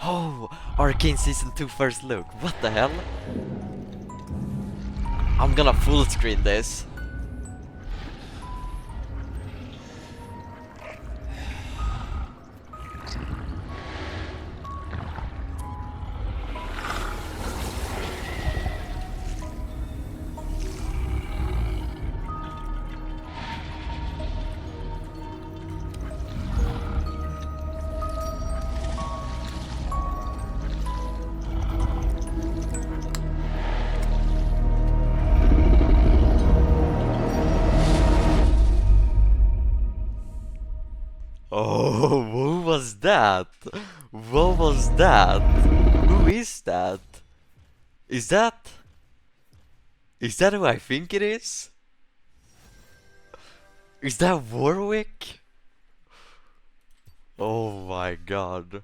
Oh, Arcane Season 2 first look. What the hell? I'm gonna full screen this. Oh, who was that? What was that? Who is that? Is that... Is that who I think it is? Is that Warwick? Oh my god.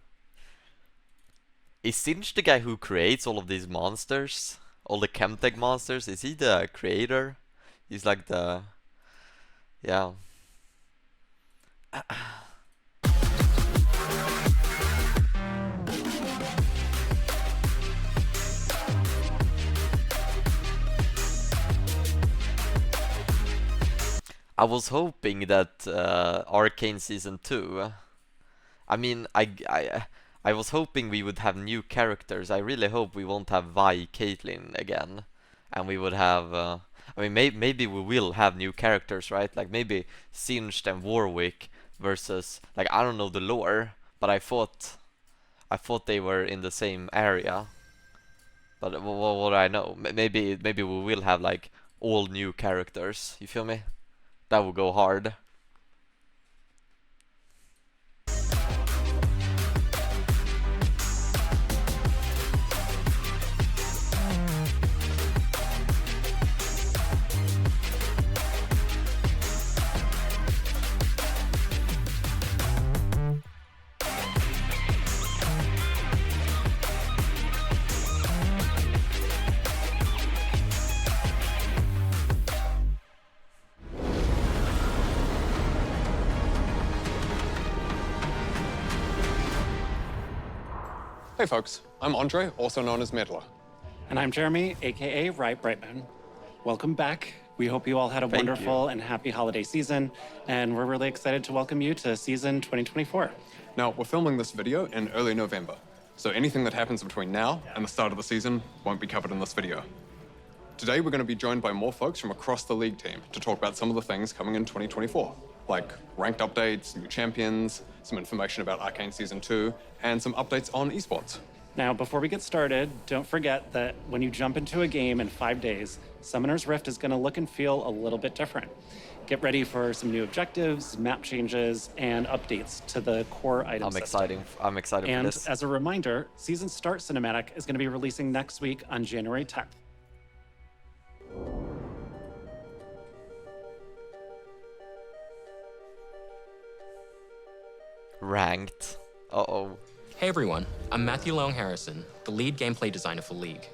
Is Sinch the guy who creates all of these monsters? All the Chemtech monsters? Is he the creator? He's like the... Yeah. I was hoping that Arcane Season 2. I mean, I was hoping we would have new characters. I really hope we won't have Vi Caitlyn again. And we would have... I mean, maybe we will have new characters, right? Like maybe Singed and Warwick versus... Like, I don't know the lore, but I thought they were in the same area. But what do I know? Maybe we will have like all new characters. You feel me? That would go hard. Hey folks, I'm Andre, also known as Meddler. And I'm Jeremy, aka Right Brightman. Welcome back. We hope you all had a wonderful and happy holiday season, and we're really excited to welcome you to season 2024. Now, we're filming this video in early November, so anything that happens between now and the start of the season won't be covered in this video. Today, we're going to be joined by more folks from across the league team to talk about some of the things coming in 2024, like ranked updates, new champions, some information about Arcane Season 2, and some updates on Esports. Now, before we get started, don't forget that when you jump into a game in 5 days, Summoner's Rift is going to look and feel a little bit different. Get ready for some new objectives, map changes, and updates to the core item system. I'm excited for this. And as a reminder, Season Start Cinematic is going to be releasing next week on January 10th. Ranked. Uh-oh. Hey everyone, I'm Matthew Long Harrison, the lead gameplay designer for League.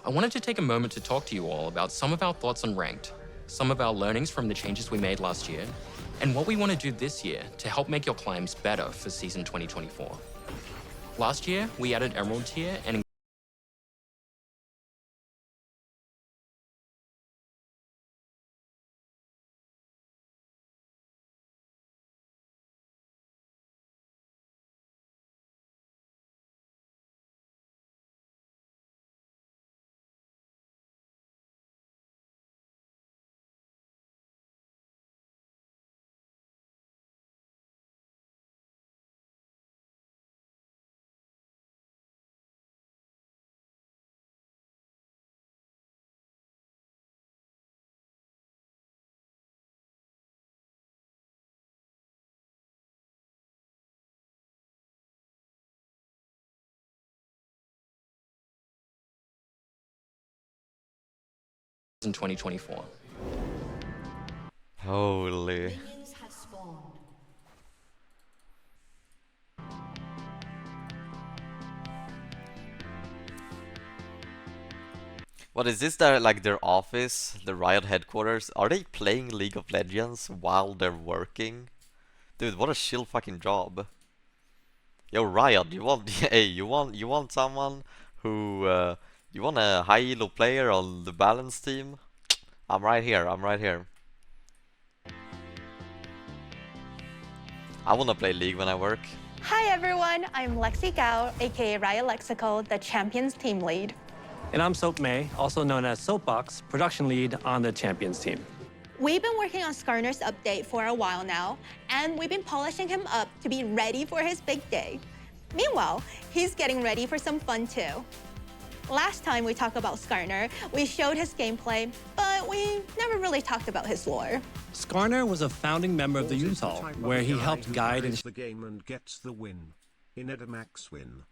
I wanted to take a moment to talk to you all about some of our thoughts on Ranked, some of our learnings from the changes we made last year, and what we want to do this year to help make your climbs better for season 2024. Last year, we added Emerald tier and in 2024. Holy. What is this, their office, the Riot headquarters? Are they playing League of Legends while they're working? Dude, what a chill fucking job. Yo, Riot, you want hey, you want someone who you want a high elo player on the balance team? I'm right here. I'm right here. I wanna play League when I work. Hi everyone, I'm Lexi Gao, aka Riot Lexical, the Champions team lead. And I'm Soap May, also known as Soapbox, production lead on the Champions team. We've been working on Skarner's update for a while now, and we've been polishing him up to be ready for his big day. Meanwhile, he's getting ready for some fun too. Last time we talked about Skarner, we showed his gameplay, but we never really talked about his lore. Skarner was a founding member of the Utah, where he helped guide and the game and gets the win in a max win.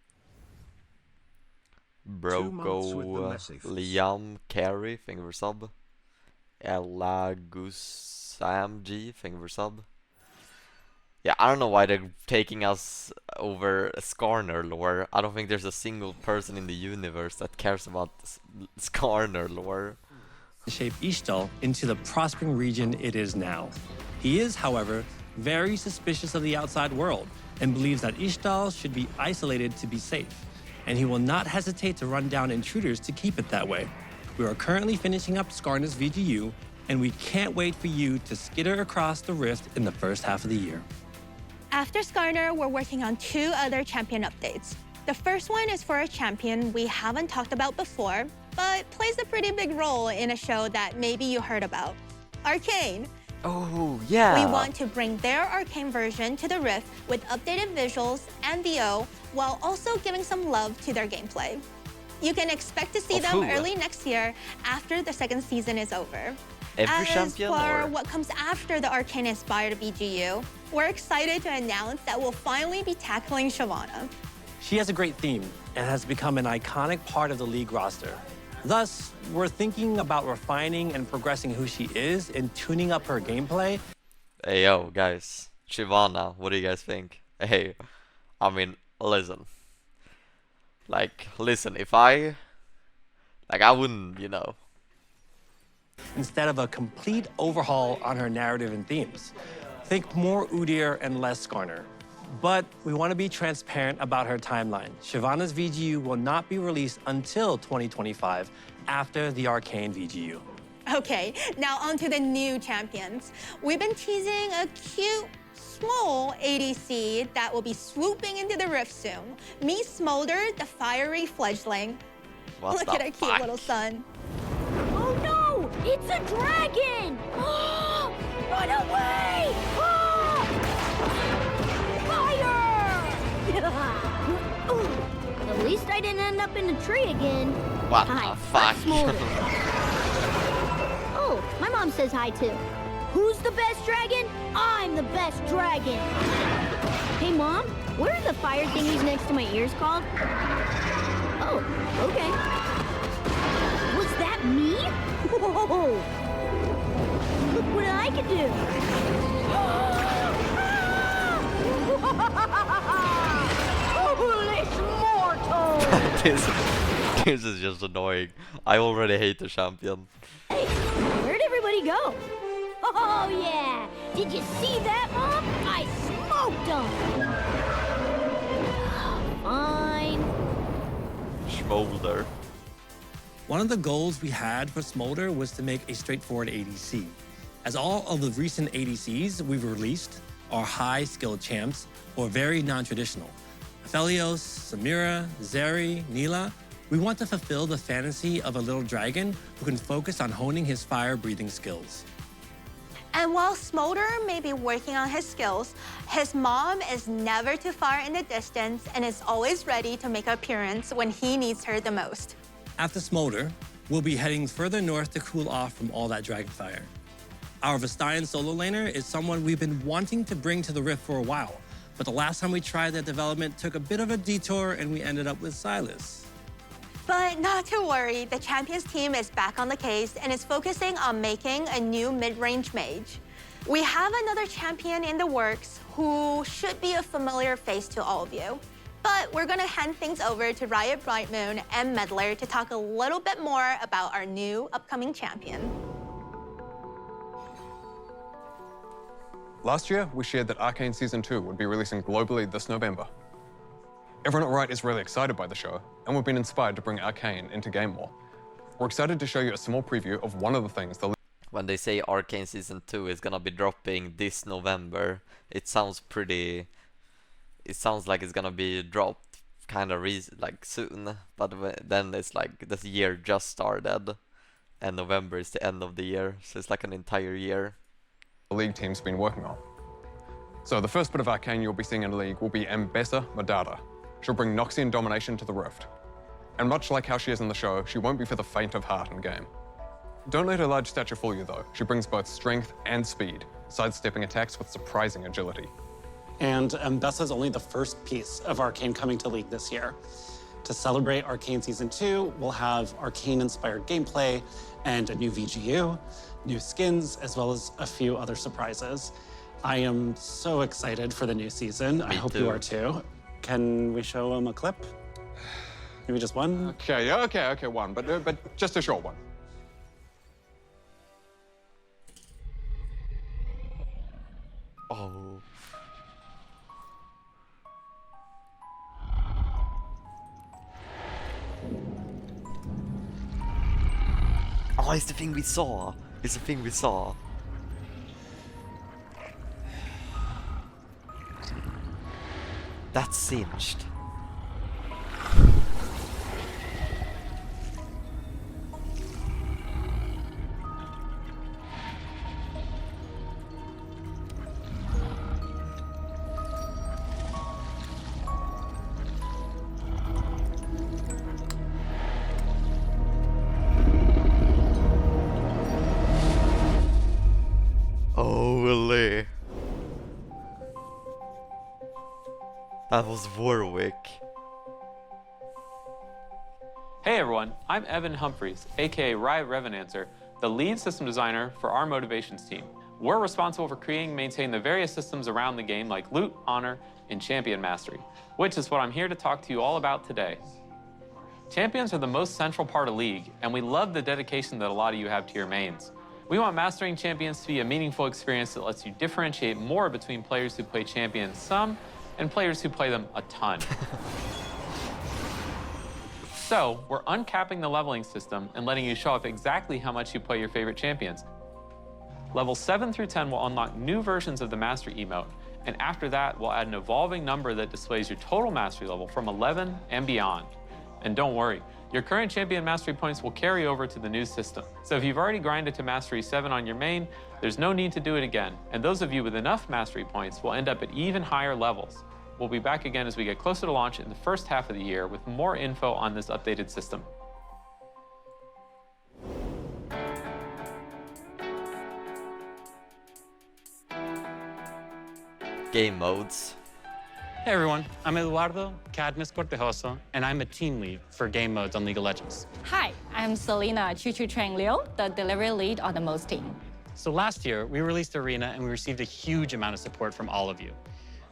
2 months with the Broco, massive. Liam, Carey, finger sub. Ella Samg, finger sub. Yeah, I don't know why they're taking us over Skarner lore. I don't think there's a single person in the universe that cares about Skarner lore. shape Ishtal into the prospering region it is now. He is, however, very suspicious of the outside world and believes that Ishtal should be isolated to be safe, and he will not hesitate to run down intruders to keep it that way. We are currently finishing up Skarner's VGU, and we can't wait for you to skitter across the rift in the first half of the year. After Skarner, we're working on 2 other champion updates. The first one is for a champion we haven't talked about before, but plays a pretty big role in a show that maybe you heard about. Arcane. Oh, yeah. We want to bring their Arcane version to the Rift with updated visuals and VO, while also giving some love to their gameplay. You can expect to see Of them who? early next year after the second season is over. Every As champion, for or? what comes after the Arcane-inspired VGU, we're excited to announce that we'll finally be tackling Shyvana. She has a great theme and has become an iconic part of the league roster. Thus, we're thinking about refining and progressing who she is and tuning up her gameplay. Hey, yo, guys. Shyvana, what do you guys think? Hey, I mean, listen. Listen, if I wouldn't, you know. Instead of a complete overhaul on her narrative and themes. Think more Udyr and less Skarner. But we want to be transparent about her timeline. Shyvana's VGU will not be released until 2025, after the Arcane VGU. Okay, now on to the new champions. We've been teasing a cute, small ADC that will be swooping into the Rift soon. Meet Smolder, the fiery fledgling. What Look the at our cute fuck? little son. Oh no! It's a dragon! Run away! Fire! At least I didn't end up in a tree again. What Hi, the fuck? Smolder. Oh, my mom says hi too. Who's the best dragon? I'm the best dragon. Hey, Mom, what are the fire thingies next to my ears called? Oh, okay. Was that me? Whoa! Look what I can do. Foolish mortal! This is just annoying. I already hate the champion. Hey, where'd everybody go? Oh, yeah! Did you see that, Mom? I smoked them! Fine. Smolder. One of the goals we had for Smolder was to make a straightforward ADC. As all of the recent ADCs we've released are high-skilled champs or very non-traditional. Aphelios, Samira, Zeri, Neela, we want to fulfill the fantasy of a little dragon who can focus on honing his fire-breathing skills. And while Smolder may be working on his skills, his mom is never too far in the distance and is always ready to make an appearance when he needs her the most. After Smolder, we'll be heading further north to cool off from all that dragon fire. Our Vestayan solo laner is someone we've been wanting to bring to the Rift for a while, but the last time we tried that development took a bit of a detour and we ended up with Silas. But not to worry, the Champions team is back on the case and is focusing on making a new mid-range mage. We have another champion in the works who should be a familiar face to all of you. But we're gonna hand things over to Riot Brightmoon and Meddler to talk a little bit more about our new upcoming champion. Last year, we shared that Arcane Season 2 would be releasing globally this November. Everyone at Riot is really excited by the show, and we've been inspired to bring Arcane into game more. We're excited to show you a small preview of one of the things the When they say Arcane Season 2 is gonna be dropping this November, it sounds pretty... It sounds like it's gonna be dropped kind of like soon, but then it's like this year just started, and November is the end of the year, so it's like an entire year. League team's been working on. So the first bit of Arcane you'll be seeing in the League will be Ambessa Madara. She'll bring Noxian domination to the Rift. And much like how she is in the show, she won't be for the faint of heart in game. Don't let her large stature fool you though. She brings both strength and speed, sidestepping attacks with surprising agility. And Ambessa is only the first piece of Arcane coming to League this year. To celebrate Arcane Season 2, we'll have Arcane-inspired gameplay and a new VGU, new skins, as well as a few other surprises. I am so excited for the new season. I hope you are too. Can we show them a clip? Maybe just one? Okay, one, but just a short one. Oh. Oh, it's the thing we saw. It's the thing we saw. That's singed. Holy. That was Warwick. Hey everyone, I'm Evan Humphreys, aka Riot Revenancer, the lead system designer for our motivations team. We're responsible for creating and maintaining the various systems around the game like loot, honor, and champion mastery, which is what I'm here to talk to you all about today. Champions are the most central part of League, and we love the dedication that a lot of you have to your mains. We want mastering champions to be a meaningful experience that lets you differentiate more between players who play champions some and players who play them a ton. So, we're uncapping the leveling system and letting you show off exactly how much you play your favorite champions. Levels 7 through 10 will unlock new versions of the Mastery emote, and after that, we'll add an evolving number that displays your total Mastery level from 11 and beyond. And don't worry, your current champion Mastery points will carry over to the new system. So if you've already grinded to Mastery 7 on your main, there's no need to do it again, and those of you with enough Mastery points will end up at even higher levels. We'll be back again as we get closer to launch in the first half of the year with more info on this updated system. Game modes. Hey everyone, I'm Eduardo Cadmus Cortejoso, and I'm a team lead for game modes on League of Legends. Hi, I'm Selena Chu Trang Liu, the delivery lead on the modes team. So last year, we released Arena and we received a huge amount of support from all of you.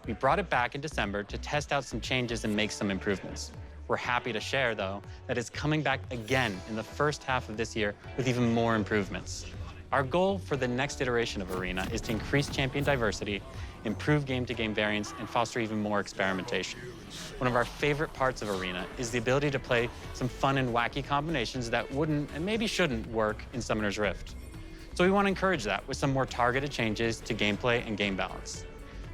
We brought it back in December to test out some changes and make some improvements. We're happy to share, though, that it's coming back again in the first half of this year with even more improvements. Our goal for the next iteration of Arena is to increase champion diversity, improve game-to-game variance, and foster even more experimentation. One of our favorite parts of Arena is the ability to play some fun and wacky combinations that wouldn't and maybe shouldn't work in Summoner's Rift. So we want to encourage that with some more targeted changes to gameplay and game balance.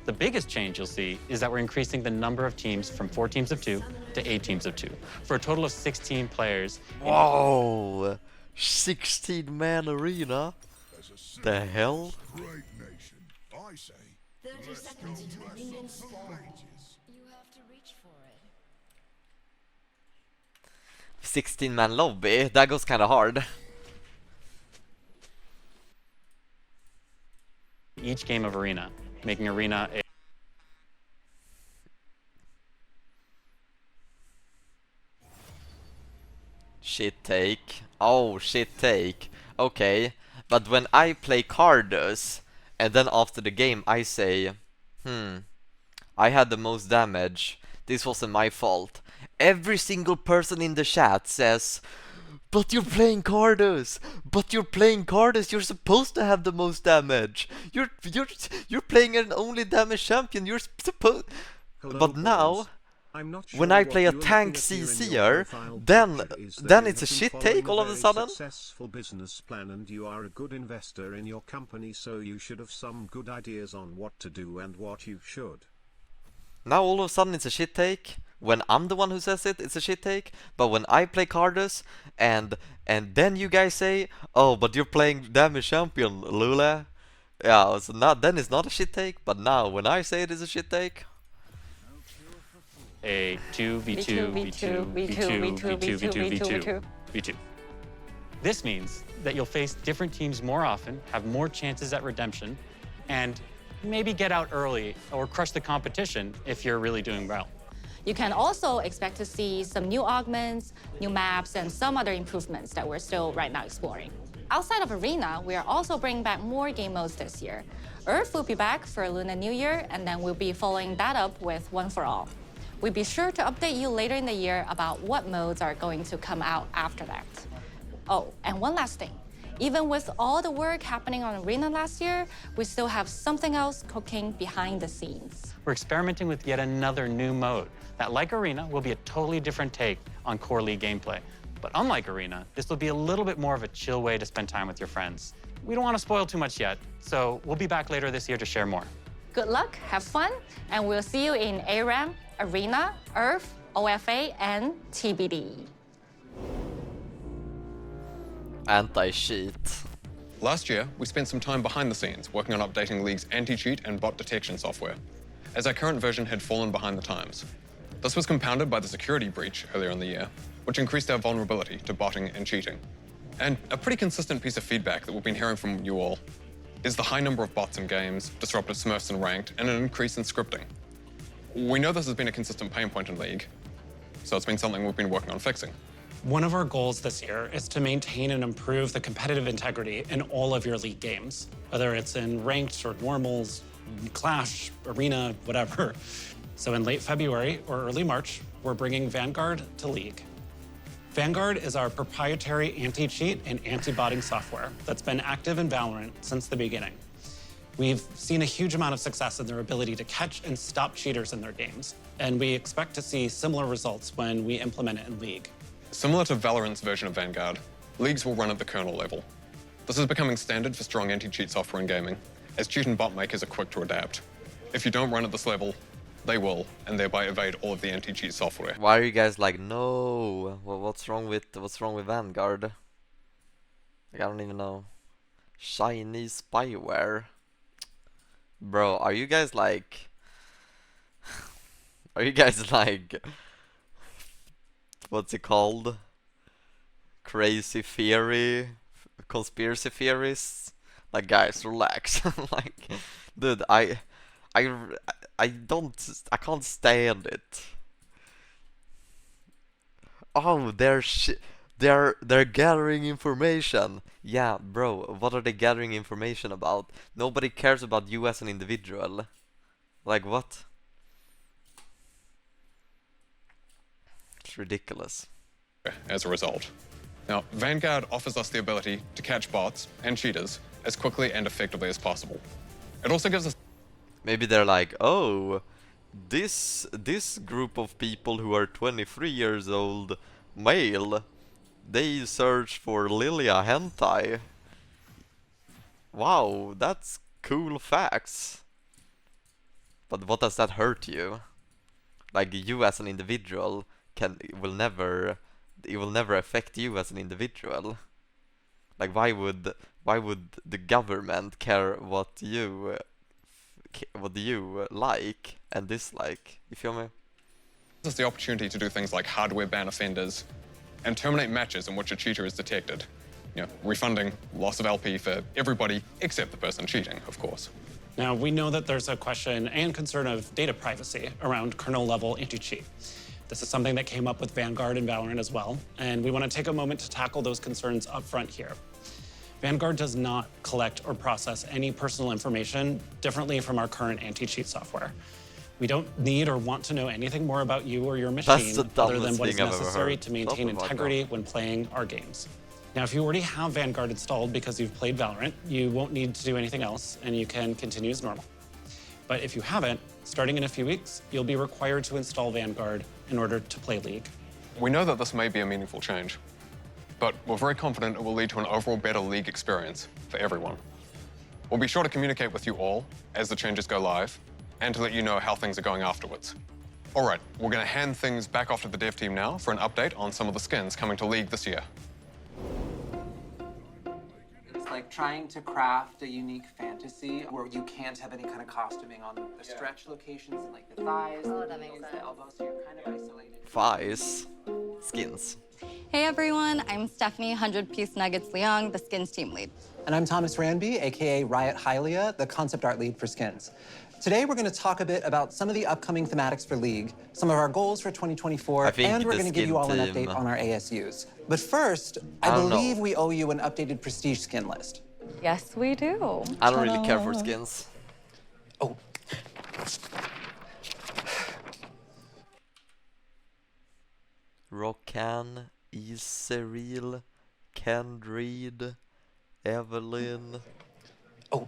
The biggest change you'll see is that we're increasing the number of teams from 4 teams of 2 to 8 teams of 2, for a total of 16 players. Whoa! 16-man arena? The hell? 30 seconds until minions spawn. You have to reach for it. 16-man lobby? That goes kinda hard. Each game of Arena, making Arena a shit take. Oh, shit take. Okay. But when I play Cardus, and then after the game I say, I had the most damage. This wasn't my fault. Every single person in the chat says, but you're playing Cardus. But you're playing Cardus. You're supposed to have the most damage. You're playing an only damage champion. You're supposed. But now I'm not sure when I what play a you're tank looking at here in CC'er, your profile then picture is that then you it's a have been shit following take all of a very sudden. Successful business plan, and you are a good investor in your company, so you should have some good ideas on what to do and what you should. Now all of a sudden it's a shit take. When I'm the one who says it, it's a shit take. But when I play Cardus and then you guys say, oh, but you're playing damage champion, Lula. Yeah, so now then it's not a shit take. But now when I say it is a shit take. A 2v2, v2, v2, v2, v2, v2, v2. This means that you'll face different teams more often, have more chances at redemption, and maybe get out early or crush the competition if you're really doing well. You can also expect to see some new augments, new maps, and some other improvements that we're still right now exploring. Outside of Arena, we are also bringing back more game modes this year. Earth will be back for Lunar New Year, and then we'll be following that up with One for All. We'll be sure to update you later in the year about what modes are going to come out after that. Oh, and one last thing. Even with all the work happening on Arena last year, we still have something else cooking behind the scenes. We're experimenting with yet another new mode that, like Arena, will be a totally different take on core League gameplay. But unlike Arena, this will be a little bit more of a chill way to spend time with your friends. We don't want to spoil too much yet, so we'll be back later this year to share more. Good luck, have fun, and we'll see you in ARAM, Arena, Earth, OFA, and TBD. Anti-cheat. Last year, we spent some time behind the scenes working on updating League's anti-cheat and bot detection software, as our current version had fallen behind the times. This was compounded by the security breach earlier in the year, which increased our vulnerability to botting and cheating. And a pretty consistent piece of feedback that we've been hearing from you all is the high number of bots in games, disrupted SMURFs in Ranked, and an increase in scripting. We know this has been a consistent pain point in League, so it's been something we've been working on fixing. One of our goals this year is to maintain and improve the competitive integrity in all of your League games, whether it's in Ranked or Normals, Clash, Arena, whatever. So in late February or early March, we're bringing Vanguard to League. Vanguard is our proprietary anti-cheat and anti-botting software that's been active in Valorant since the beginning. We've seen a huge amount of success in their ability to catch and stop cheaters in their games, and we expect to see similar results when we implement it in League. Similar to Valorant's version of Vanguard, Leagues will run at the kernel level. This is becoming standard for strong anti-cheat software in gaming, as cheat and bot makers are quick to adapt. If you don't run at this level, they will, and thereby evade all of the anti-cheat software. Why are you guys like, no? Well, what's wrong with Vanguard? Like, I don't even know. Shiny spyware. Bro, are you guys like what's it called? Crazy theory? Conspiracy theorists? Like, guys, relax. Like, dude, I can't stand it. Oh, they're gathering information. Yeah, bro, what are they gathering information about? Nobody cares about you as an individual. Like, what? It's ridiculous. As a result. Now, Vanguard offers us the ability to catch bots and cheaters as quickly and effectively as possible. It also gives us... Maybe they're like, oh, this group of people who are 23 years old, male, they search for Lilia hentai. Wow, that's cool facts. But what does that hurt you? Like, you as an individual it will never affect you as an individual. Like, why would the government care what you like and dislike? You feel me? This is the opportunity to do things like hardware ban offenders and terminate matches in which a cheater is detected. You know, refunding loss of LP for everybody except the person cheating, of course. Now, we know that there's a question and concern of data privacy around kernel-level anti-cheat. This is something that came up with Vanguard and Valorant as well, and we want to take a moment to tackle those concerns up front here. Vanguard does not collect or process any personal information differently from our current anti-cheat software. We don't need or want to know anything more about you or your machine other than what is necessary to maintain integrity when playing our games. Now, if you already have Vanguard installed because you've played Valorant, you won't need to do anything else, and you can continue as normal. But if you haven't, starting in a few weeks, you'll be required to install Vanguard in order to play League. We know that this may be a meaningful change, but we're very confident it will lead to an overall better League experience for everyone. We'll be sure to communicate with you all as the changes go live and to let you know how things are going afterwards. All right, we're going to hand things back off to the dev team now for an update on some of the skins coming to League this year. It's like trying to craft a unique fantasy where you can't have any kind of costuming on the stretch locations and like the thighs, the knees, the elbows, so you're kind of isolated. Thighs. Skins. Hey everyone, I'm Stephanie 100-Piece Nuggets Leong, the Skins team lead. And I'm Thomas Ranby, aka Riot Hylia, the concept art lead for Skins. Today we're going to talk a bit about some of the upcoming thematics for League, some of our goals for 2024, and we're going to give you all an update on our ASUs. But first, I believe we owe you an updated prestige skin list. Yes, we do. I don't really care for skins. Oh. Rockan, Iseril, Kendrid, Evelyn. Oh.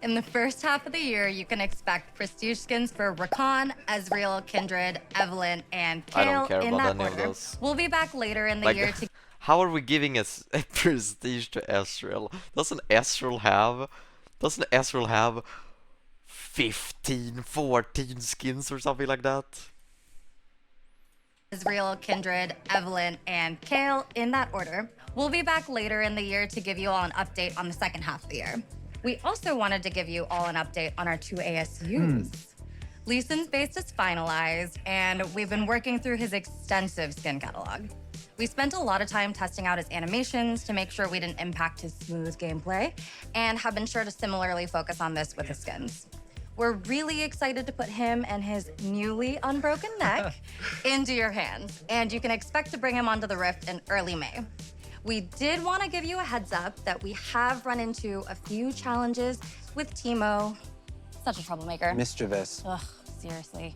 In the first half of the year, you can expect prestige skins for Rakan, Ezreal, Kindred, Evelyn, and I don't Kale care in about that any of order. those. We'll be back later in the year to How are we giving us a prestige to Ezreal? Doesn't Ezreal have 15, 14 skins or something like that? Ezreal, Kindred, Evelyn, and Kale in that order. We'll be back later in the year to give you all an update on the second half of the year. We also wanted to give you all an update on our 2 ASUs. Lee Sin's base is finalized, and we've been working through his extensive skin catalog. We spent a lot of time testing out his animations to make sure we didn't impact his smooth gameplay, and have been sure to similarly focus on this with his skins. We're really excited to put him and his newly unbroken neck into your hands, and you can expect to bring him onto the Rift in early May. We did want to give you a heads up that we have run into a few challenges with Teemo. Such a troublemaker. Mischievous. Ugh, seriously.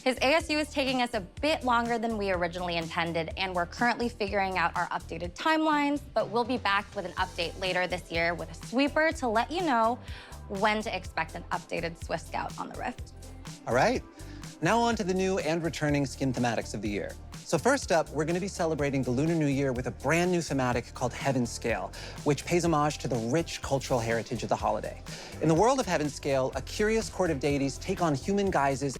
His ASU is taking us a bit longer than we originally intended, and we're currently figuring out our updated timelines, but we'll be back with an update later this year with a sweeper to let you know when to expect an updated Swift Scout on the Rift. All right, now on to the new and returning skin thematics of the year. So first up, we're going to be celebrating the Lunar New Year with a brand new thematic called Heaven Scale, which pays homage to the rich cultural heritage of the holiday. In the world of Heaven Scale, a curious court of deities take on human guises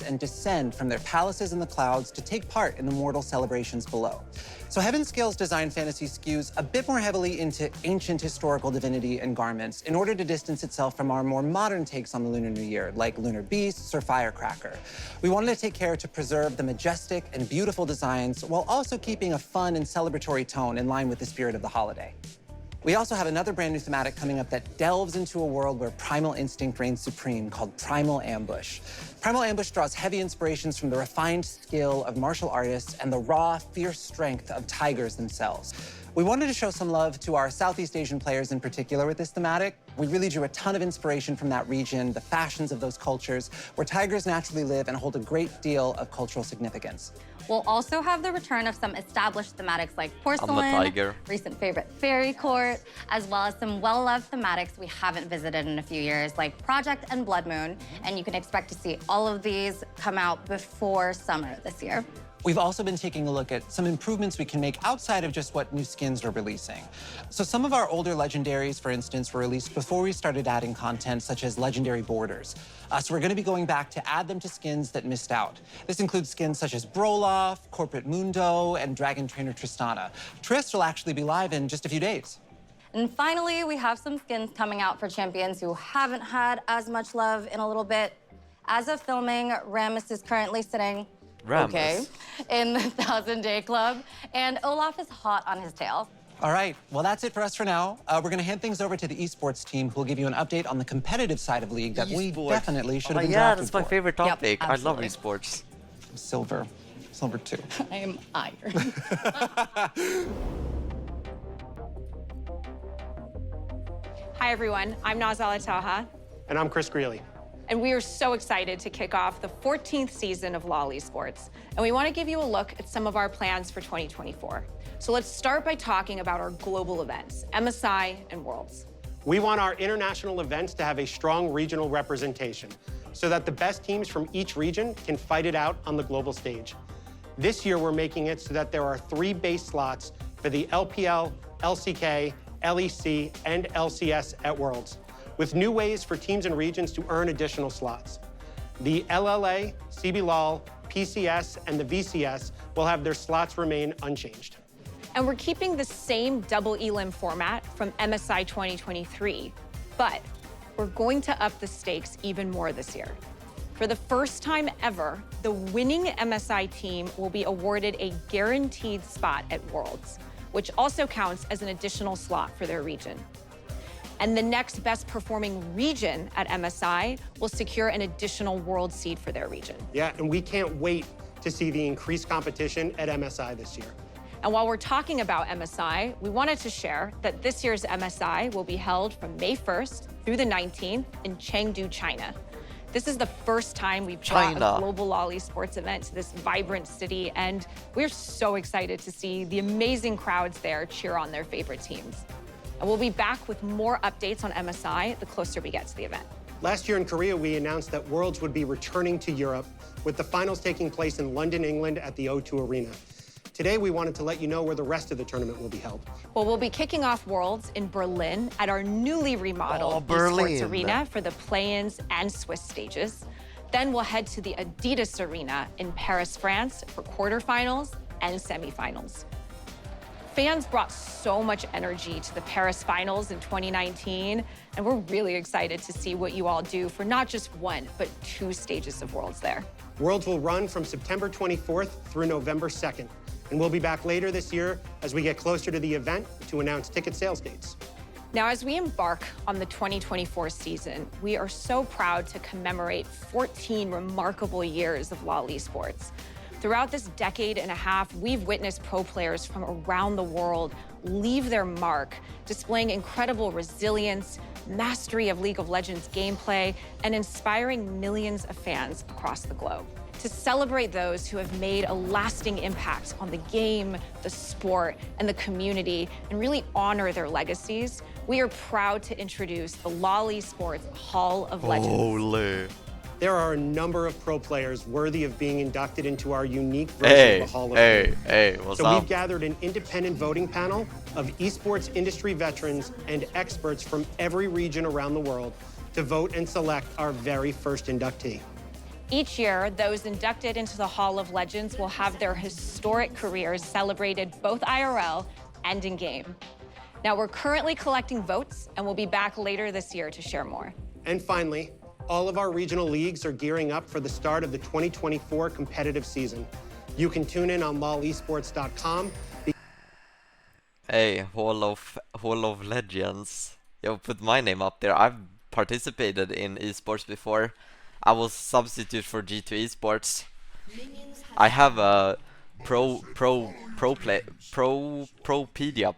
and descend from their palaces in the clouds to take part in the mortal celebrations below. So Heaven Scale's design fantasy skews a bit more heavily into ancient historical divinity and garments in order to distance itself from our more modern takes on the Lunar New Year, like lunar beasts or firecracker. We wanted to take care to preserve the majestic and beautiful designs while also keeping a fun and celebratory tone in line with the spirit of the holiday. We also have another brand new thematic coming up that delves into a world where primal instinct reigns supreme, called Primal Ambush. Primal Ambush draws heavy inspirations from the refined skill of martial artists and the raw, fierce strength of tigers themselves. We wanted to show some love to our Southeast Asian players in particular with this thematic. We really drew a ton of inspiration from that region, the fashions of those cultures, where tigers naturally live and hold a great deal of cultural significance. We'll also have the return of some established thematics like porcelain, tiger. recent favorite fairy court, as well as some well-loved thematics we haven't visited in a few years, like Project and Blood Moon. And you can expect to see all of these come out before summer this year. We've also been taking a look at some improvements we can make outside of just what new skins we're releasing. So some of our older legendaries, for instance, were released before we started adding content such as legendary borders. So we're going to be going back to add them to skins that missed out. This includes skins such as Broloff, Corporate Mundo, and Dragon Trainer Tristana. Trist will actually be live in just a few days. And finally, we have some skins coming out for champions who haven't had as much love in a little bit. As of filming, Rammus is currently sitting in the 1000-Day Club, and Olaf is hot on his tail. All right, well, that's it for us for now. We're going to hand things over to the Esports team, who will give you an update on the competitive side of League that we definitely should have been drafted that's my for. favorite topic. Yep, I love absolutely. esports. Silver 2. I am iron. Hi, everyone. I'm Nazala Taha. And I'm Chris Greeley. And we are so excited to kick off the 14th season of LOL Esports. And we want to give you a look at some of our plans for 2024. So let's start by talking about our global events, MSI and Worlds. We want our international events to have a strong regional representation so that the best teams from each region can fight it out on the global stage. This year, we're making it so that there are 3 base slots for the LPL, LCK, LEC, and LCS at Worlds, with new ways for teams and regions to earn additional slots. The LLA, CBLOL, PCS, and the VCS will have their slots remain unchanged. And we're keeping the same double elim format from MSI 2023, but we're going to up the stakes even more this year. For the first time ever, the winning MSI team will be awarded a guaranteed spot at Worlds, which also counts as an additional slot for their region. And the next best performing region at MSI will secure an additional world seed for their region. Yeah, and we can't wait to see the increased competition at MSI this year. And while we're talking about MSI, we wanted to share that this year's MSI will be held from May 1st through the 19th in Chengdu, China. This is the first time we've brought a global LOL Esports event to this vibrant city, and we're so excited to see the amazing crowds there cheer on their favorite teams. And we'll be back with more updates on MSI the closer we get to the event. Last year in Korea, we announced that Worlds would be returning to Europe, with the finals taking place in London, England at the O2 Arena. Today, we wanted to let you know where the rest of the tournament will be held. Well, we'll be kicking off Worlds in Berlin at our newly remodeled Esports Arena for the play-ins and Swiss stages. Then we'll head to the Adidas Arena in Paris, France for quarterfinals and semifinals. Fans brought so much energy to the Paris finals in 2019, and we're really excited to see what you all do for not just 1, but 2 stages of Worlds there. Worlds will run from September 24th through November 2nd. And we'll be back later this year as we get closer to the event to announce ticket sales dates. Now, as we embark on the 2024 season, we are so proud to commemorate 14 remarkable years of LOL Esports. Throughout this decade and a half, we've witnessed pro players from around the world leave their mark, displaying incredible resilience, mastery of League of Legends gameplay, and inspiring millions of fans across the globe. To celebrate those who have made a lasting impact on the game, the sport, and the community, and really honor their legacies, we are proud to introduce the LOL Esports Hall of Legends. Holy. There are a number of pro players worthy of being inducted into our unique version of the Hall of Fame. What's so up? We've gathered an independent voting panel of esports industry veterans and experts from every region around the world to vote and select our very first inductee. Each year, those inducted into the Hall of Legends will have their historic careers celebrated both IRL and in-game. Now, we're currently collecting votes, and we'll be back later this year to share more. And finally, all of our regional leagues are gearing up for the start of the 2024 competitive season. You can tune in on lolesports.com. Hey, Hall of Legends. Yo, put my name up there. I've participated in esports before. I was substitute for G2 Esports. I have a Propedia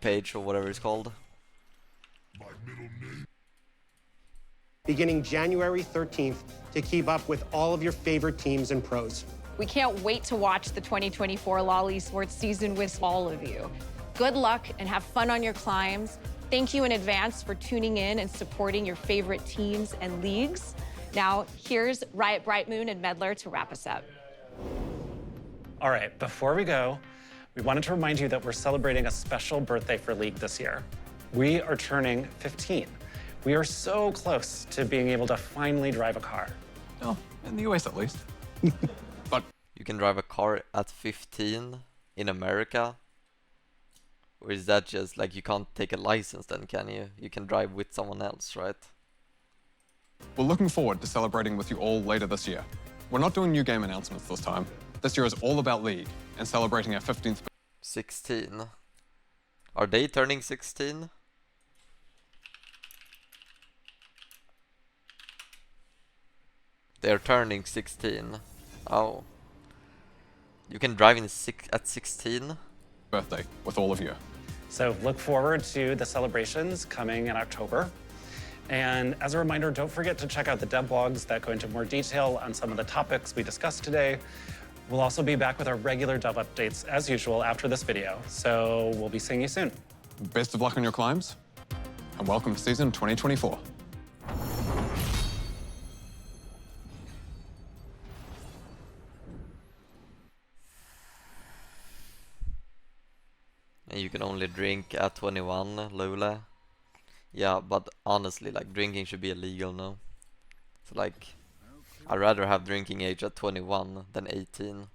page or whatever it's called. Beginning January 13th to keep up with all of your favorite teams and pros. We can't wait to watch the 2024 LOL Esports season with all of you. Good luck and have fun on your climbs. Thank you in advance for tuning in and supporting your favorite teams and leagues. Now, here's Riot Brightmoon and Medler to wrap us up. All right, before we go, we wanted to remind you that we're celebrating a special birthday for League this year. We are turning 15. We are so close to being able to finally drive a car. Oh, in the US at least. But you can drive a car at 15 in America? Or is that just like you can't take a license then, can you? You can drive with someone else, right? we're looking forward to celebrating with you all later this year. We're not doing new game announcements this time. This year is all about League and celebrating our 15th. 16. Are they turning 16? They're turning 16. Oh. You can drive at 16? Birthday with all of you. So look forward to the celebrations coming in October. And as a reminder, don't forget to check out the dev blogs that go into more detail on some of the topics we discussed today. We'll also be back with our regular dev updates as usual after this video, so we'll be seeing you soon. Best of luck on your climbs, and welcome to season 2024. And you can only drink at 21, Lola. Yeah, but honestly, like, drinking should be illegal now. So, like, I'd rather have drinking age at 21 than 18.